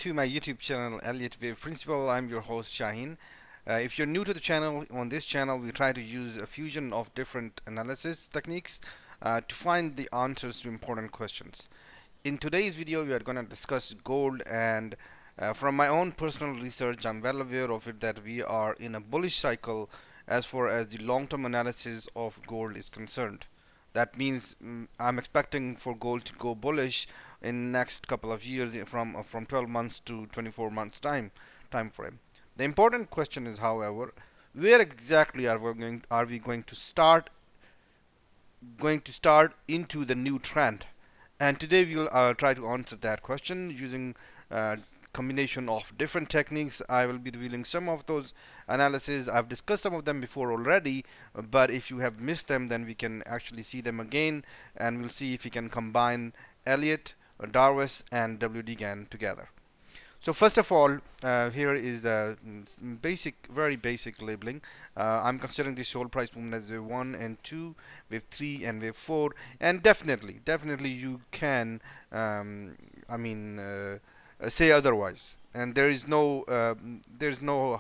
to my YouTube channel, Elliott Wave Principle. I'm your host, Shaheen. If you're new to the channel, on this channel we try to use a fusion of different analysis techniques to find the answers to important questions. In today's video, we are going to discuss gold, and from my own personal research, I'm well aware of it that we are in a bullish cycle as far as the long-term analysis of gold is concerned. That means I'm expecting for gold to go bullish in next couple of years, from 12 months to 24 months time frame. The important question is, however, where exactly are we going to start into the new trend? And today we will try to answer that question using combination of different techniques. I will be revealing some of those analysis. I've discussed some of them before already, but if you have missed them, then we can actually see them again, and we'll see if we can combine Elliott, Darwis, and WD together. So first of all, here is the very basic labeling. I'm considering this whole price movement as wave 1 and 2, wave 3 and wave 4, and definitely you can say otherwise, and there's no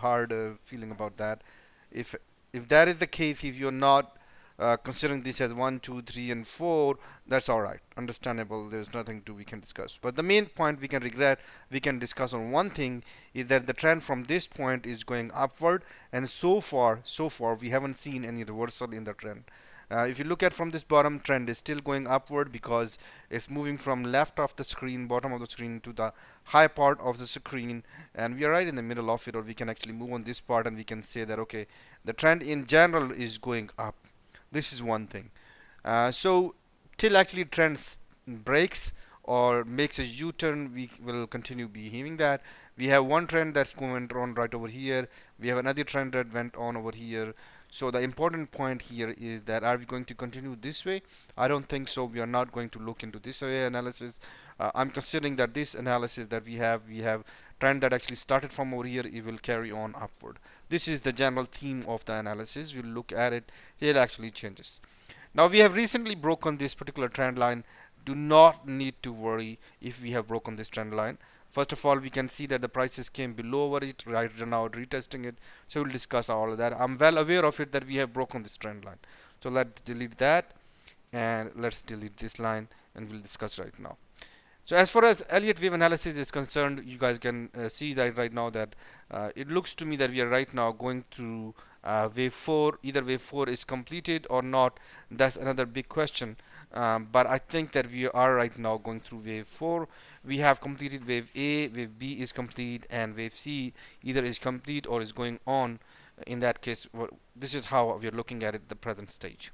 hard feeling about that. If that is the case, if you're not considering this as 1, 2, 3 and 4, that's alright, understandable. There's nothing we can discuss, but the main point we can discuss on one thing is that the trend from this point is going upward, and so far we haven't seen any reversal in the trend. If you look at from this bottom, trend is still going upward because it's moving from left of the screen, bottom of the screen, to the high part of the screen, and we are right in the middle of it. Or we can actually move on this part and we can say that okay, the trend in general is going up. This is one thing. So till actually trend breaks or makes a U-turn, we will continue behaving that. We have one trend that's going on right over here. We have another trend that went on over here. So the important point here is that, are we going to continue this way? I don't think so. We are not going to look into this way analysis. I'm considering that this analysis that we have trend that actually started from over here, it will carry on upward. This is the general theme of the analysis. We'll look at it. It actually changes. Now we have recently broken this particular trend line. Do not need to worry if we have broken this trend line. First of all, we can see that the prices came below over it, right now retesting it. So we'll discuss all of that. I'm well aware of it that we have broken this trend line. So let's delete that, and let's delete this line, and we'll discuss right now. So as far as Elliott wave analysis is concerned, you guys can see that right now that it looks to me that we are right now going through wave 4. Either wave 4 is completed or not, that's another big question. But I think that we are right now going through wave 4. We have completed wave A, wave B is complete, and wave C either is complete or is going on. In that case, this is how we are looking at it at the present stage.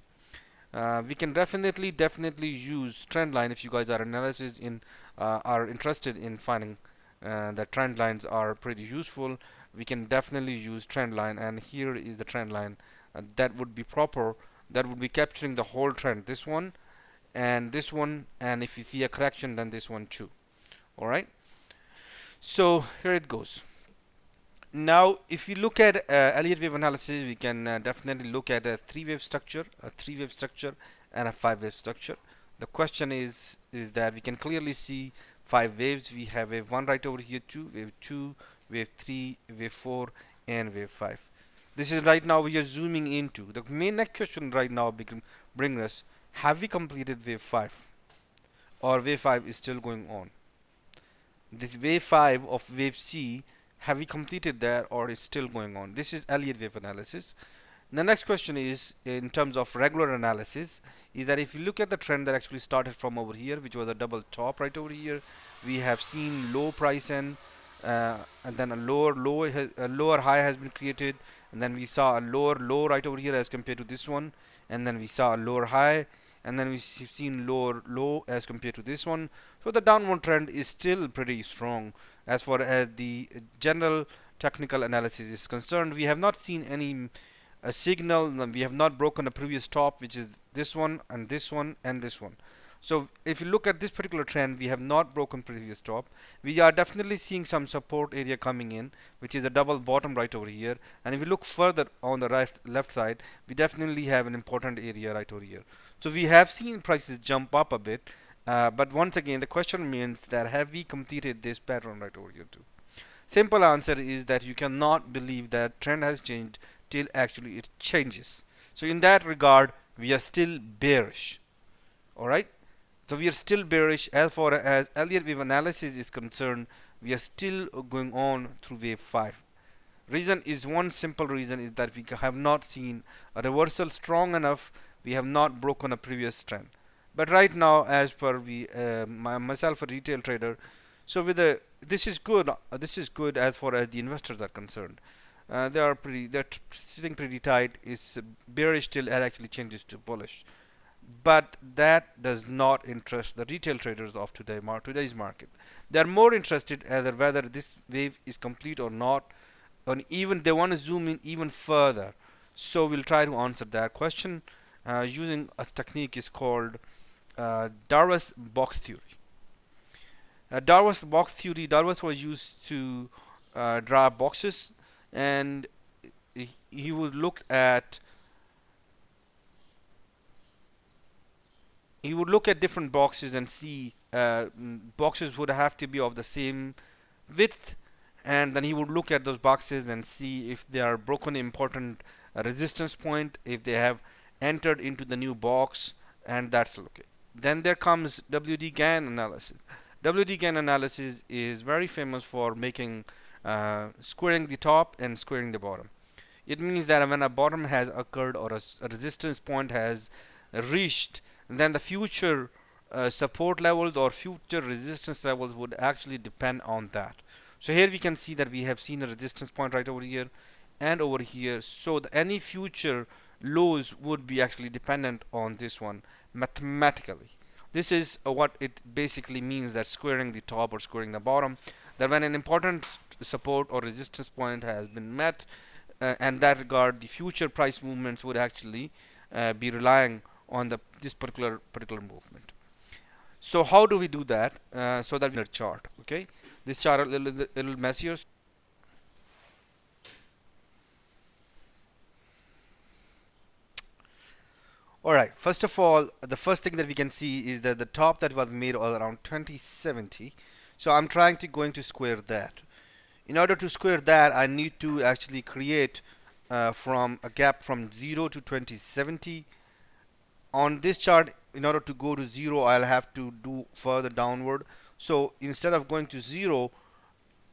We can definitely use trend line. If you guys are are interested in finding that trend lines are pretty useful, we can definitely use trend line. And here is the trend line that would be proper, that would be capturing the whole trend, this one and this one, and if you see a correction, then this one too. Alright, so here it goes. Now if you look at Elliott wave analysis, we can definitely look at a 3-wave structure, a 3-wave structure, and a 5-wave structure. The question is that we can clearly see 5 waves. We have wave 1 right over here, wave 2, wave 3, wave 4, and wave 5. This is right now we are zooming into. The main next question right now bring us, have we completed wave 5, or wave 5 is still going on? This wave 5 of wave C, have we completed that, or is still going on? This is Elliott wave analysis. The next question is, in terms of regular analysis, is that if you look at the trend that actually started from over here, which was a double top right over here, we have seen low price and then a lower high has been created, and then we saw a lower low right over here as compared to this one, and then we saw a lower high, and then we've seen lower low as compared to this one. So the downward trend is still pretty strong as far as the general technical analysis is concerned. We have not seen any signal. We have not broken a previous top, which is this one and this one and this one. So if you look at this particular trend, we have not broken previous top. We are definitely seeing some support area coming in, which is a double bottom right over here. And if you look further on the left side, we definitely have an important area right over here. So we have seen prices jump up a bit, But once again, the question means that have we completed this pattern right over here too? Simple answer is that you cannot believe that trend has changed till actually it changes. So in that regard, we are still bearish. All right. So we are still bearish as far as Elliott wave analysis is concerned. We are still going on through wave 5. Reason is one simple reason is that we have not seen a reversal strong enough. We have not broken a previous trend. But right now, as per myself a retail trader, so with the this is good. This is good as far as the investors are concerned. They're sitting pretty tight. Is bearish till it actually changes to bullish. But that does not interest the retail traders of today's market. They are more interested as whether this wave is complete or not, and even they want to zoom in even further. So we'll try to answer that question using a technique is called Darvas box theory. Darvas box theory. Darvas was used to draw boxes, and he would look at different boxes and see boxes would have to be of the same width, and then he would look at those boxes and see if they are broken important resistance point, if they have entered into the new box, and that's okay. Then there comes WD GAN analysis. WD GAN analysis is very famous for making squaring the top and squaring the bottom. It means that when a bottom has occurred or a resistance point has reached, then the future support levels or future resistance levels would actually depend on that. So here we can see that we have seen a resistance point right over here and over here. So any future lows would be actually dependent on this one mathematically. This is what it basically means, that squaring the top or squaring the bottom, that when an important support or resistance point has been met, and that regard the future price movements would actually be relying on this particular movement. So how do we do that? So that we have a chart. Okay, this chart a little messier. Alright, first of all, the first thing that we can see is that the top that was made was around 2070. So I'm trying to going to square that. In order to square that, I need to actually create from a gap from 0 to 2070. On this chart, in order to go to 0, I'll have to do further downward. So instead of going to 0,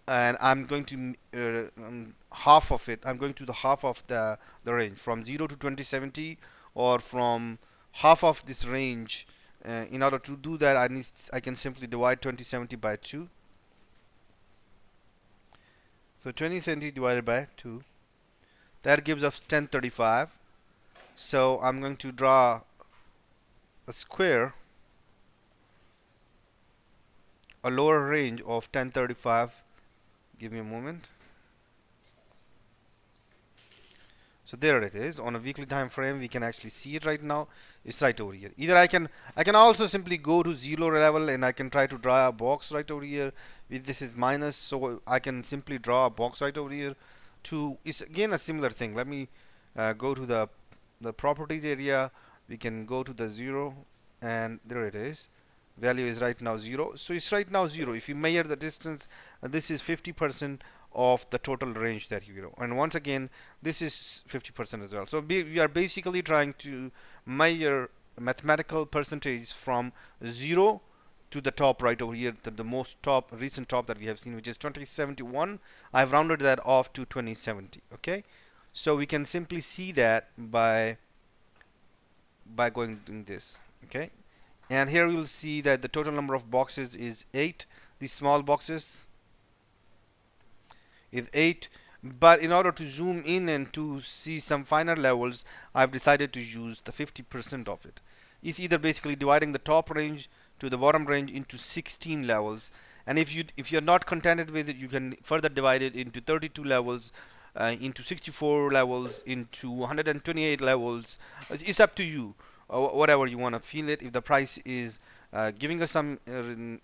and I'm going to half of it, I'm going to the half of the range from 0 to 2070, or from half of this range. In order to do that, I can simply divide 2070 by 2. So 2070 divided by 2, that gives us 1035. So I'm going to draw a square, a lower range of 1035. Give me a moment. So there it is. On a weekly time frame, we can actually see it right now. It's right over here. Either I can also simply go to 0 level and I can try to draw a box right over here. If this is minus, so I can simply draw a box right over here. It's again a similar thing. Let me go to the properties area. We can go to the 0, and there it is. Value is right now 0. So it's right now 0. If you measure the distance, this is 50% of the total range that you know. And once again, this is 50% as well. So we are basically trying to measure mathematical percentage from 0 to the top right over here, the most recent top that we have seen, which is 2071. I've rounded that off to 2070. Okay, so we can simply see that by going in this. Okay, and here we will see that the total number of boxes is 8. These small boxes is 8, but in order to zoom in and to see some finer levels, I've decided to use the 50% of it. It's either basically dividing the top range to the bottom range into 16 levels, and if you're not contented with it, you can further divide it into 32 levels, into 64 levels, into 128 levels. It's up to you, whatever you want to feel it. If the price is giving us some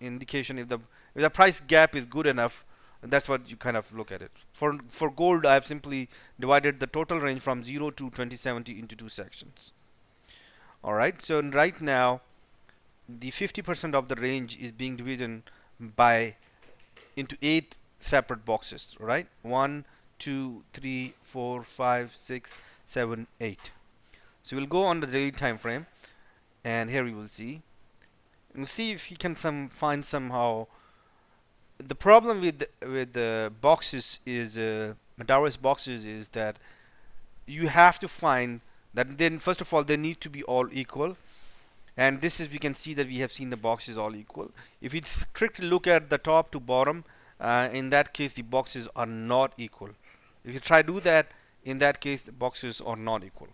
indication, if the price gap is good enough, that's what you kind of look at it. For gold, I've simply divided the total range from 0 to 2070 into 2 sections. Alright, so right now the 50% of the range is being divided by into 8 separate boxes, right? 1, 2, 3, 4, 5, 6, 7, 8. So we'll go on the daily time frame, and here we will see. We'll see if he can find somehow. The problem with the boxes is diverse boxes is that you have to find that then first of all they need to be all equal, and this is we can see that we have seen the boxes all equal. If we strictly look at the top to bottom, in that case the boxes are not equal. If you try to do that, in that case the boxes are not equal.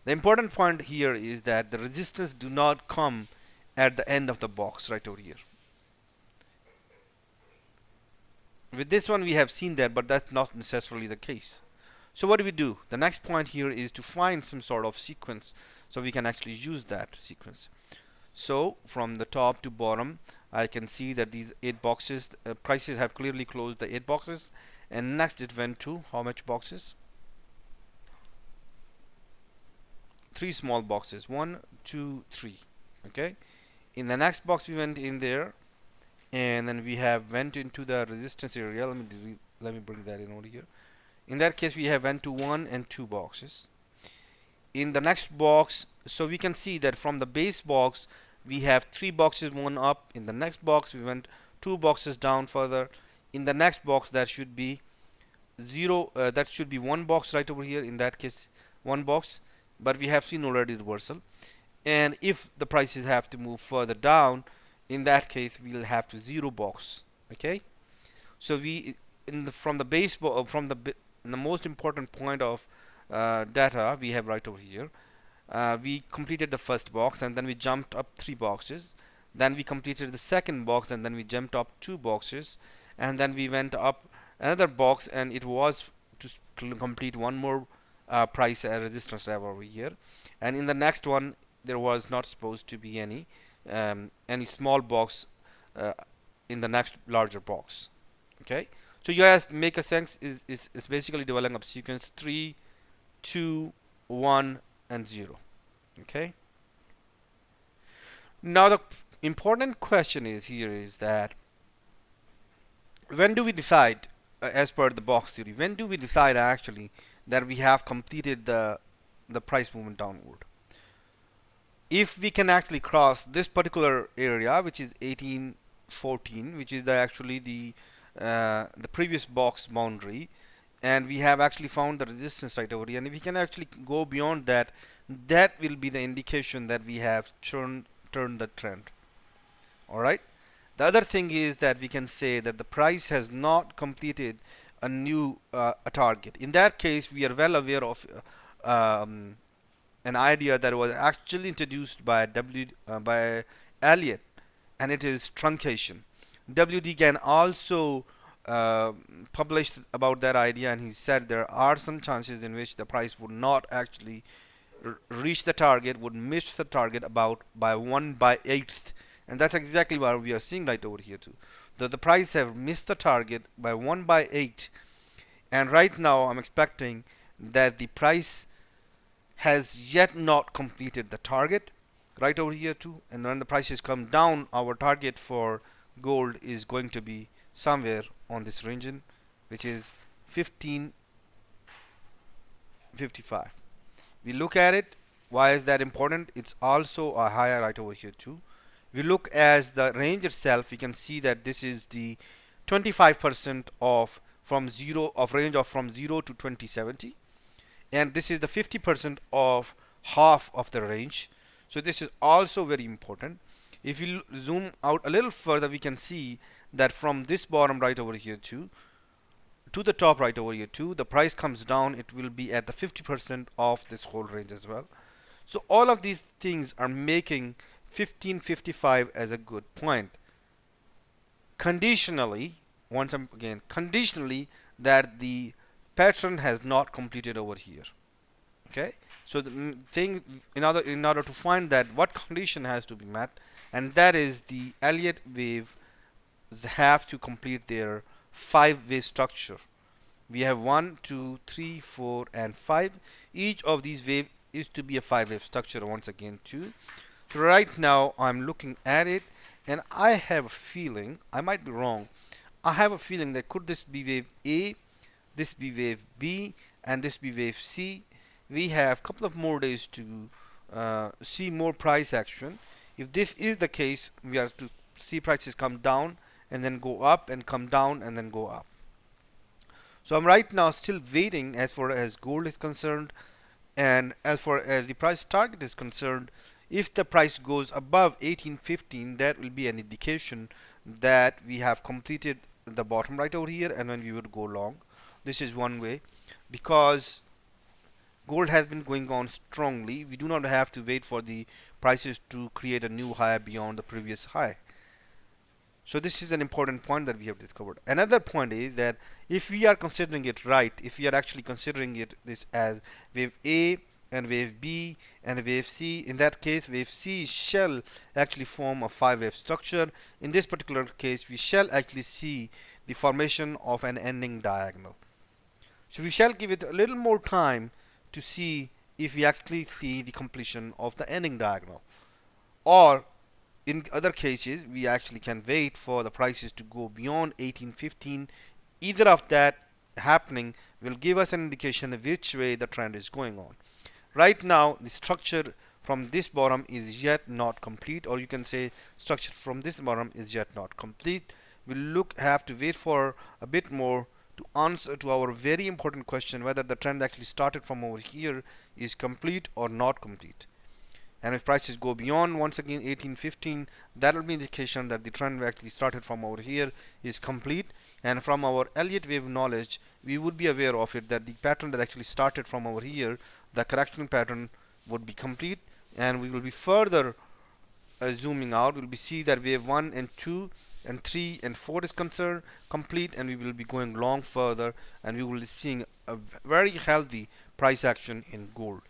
The important point here is that the resistance do not come at the end of the box right over here. With this one we have seen that, but that's not necessarily the case. So what do? The next point here is to find some sort of sequence so we can actually use that sequence. So from the top to bottom I can see that these 8 boxes, prices have clearly closed the 8 boxes, and next it went to how much boxes? 3 small boxes, 1, 2, 3. Okay, in the next box we went in there, and then we have went into the resistance area. Let me bring that in over here. In that case we have went to 1 and 2 boxes. In the next box, so we can see that from the base box we have 3 boxes, 1 up. In the next box we went 2 boxes down further. In the next box that should be 0, that should be 1 box right over here. In that case 1 box, but we have seen already reversal. And if the prices have to move further down, in that case we'll have to 0 box. Okay, so we from the base from the most important point of data we have right over here, we completed the first box, and then we jumped up 3 boxes. Then we completed the second box, and then we jumped up 2 boxes, and then we went up another box, and it was to complete one more price resistance level over here. And in the next one there was not supposed to be any small box in the next larger box. Okay, so you guys make a sense is basically developing a sequence 3, 2, 1 and 0. Okay, now the important question is here is that when do we decide, as per the box theory, when do we decide actually that we have completed the price movement downward? If we can actually cross this particular area, which is 1814, which is actually the previous box boundary, and we have actually found the resistance right over here, and if we can actually go beyond that, that will be the indication that we have turned the trend. Alright, the other thing is that we can say that the price has not completed a new a target. In that case we are well aware of an idea that was actually introduced by by Elliott, and it is truncation. WD can also published about that idea, and he said there are some chances in which the price would not actually reach the target, would miss the target about by 1/8, and that's exactly what we are seeing right over here too. The price have missed the target by 1/8, and right now I'm expecting that the price has yet not completed the target right over here too, and when the prices come down, our target for gold is going to be somewhere on this region, which is 1555. We look at it. Why is that important? It's also a higher right over here too. We look as the range itself, we can see that this is the 25% of range of from 0 to 2070, and this is the 50% of half of the range. So this is also very important. If you zoom out a little further, we can see that from this bottom right over here to the top right over here too, the price comes down, it will be at the 50% of this whole range as well. So all of these things are making 1555 as a good point. Conditionally, once again, conditionally that the pattern has not completed over here. Okay, so the thing in order to find that, what condition has to be met, and that is the Elliott wave have to complete their 5-wave structure. We have 1, 2, 3, 4 and 5. Each of these waves is to be a 5-wave structure once again too. Right now I'm looking at it and I have a feeling, I might be wrong, I have a feeling that could this be wave A, this be wave B, and this be wave C. We have a couple of more days to see more price action. If this is the case, we are to see prices come down and then go up and come down and then go up. So I'm right now still waiting as far as gold is concerned, and as far as the price target is concerned. If the price goes above 1815, that will be an indication that we have completed the bottom right over here, and then we would go long. This is one way, because gold has been going on strongly. We do not have to wait for the prices to create a new high beyond the previous high. So this is an important point that we have discovered. Another point is that if we are considering it right, if we are actually considering it this as wave A and wave B and wave C, in that case wave C shall actually form a 5-wave structure. In this particular case, we shall actually see the formation of an ending diagonal. So we shall give it a little more time to see if we actually see the completion of the ending diagonal, or in other cases we actually can wait for the prices to go beyond 1815. Either of that happening will give us an indication of which way the trend is going on. Right now the structure from this bottom is yet not complete, or you can say structure from this bottom is yet not complete. We'll have to wait for a bit more to answer to our very important question whether the trend actually started from over here is complete or not complete. And if prices go beyond once again 1815, that will be indication that the trend actually started from over here is complete. And from our Elliott wave knowledge, we would be aware of it that the pattern that actually started from over here, the correction pattern, would be complete. And we will be further zooming out. We'll be see that wave 1 and 2 and 3 and 4 is concerned complete, and we will be going long further, and we will be seeing a very healthy price action in gold.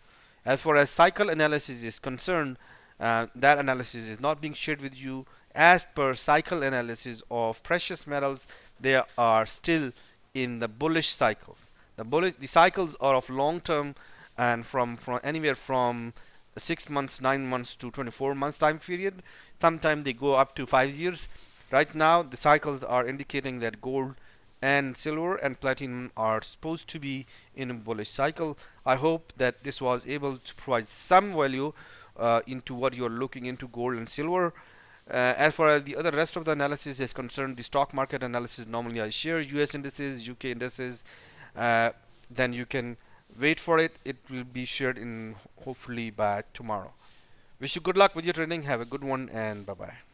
As far as cycle analysis is concerned, that analysis is not being shared with you. As per cycle analysis of precious metals, they are still in the bullish cycle. The cycles are of long term, and from anywhere from 6 months, 9 months to 24 months time period. Sometimes they go up to 5 years. Right now the cycles are indicating that gold and silver and platinum are supposed to be in a bullish cycle. I hope that this was able to provide some value into what you're looking into gold and silver. As far as the other rest of the analysis is concerned, the stock market analysis, normally I share US indices, UK indices, then you can wait for it. It will be shared in hopefully by tomorrow. Wish you good luck with your trading. Have a good one, and bye bye.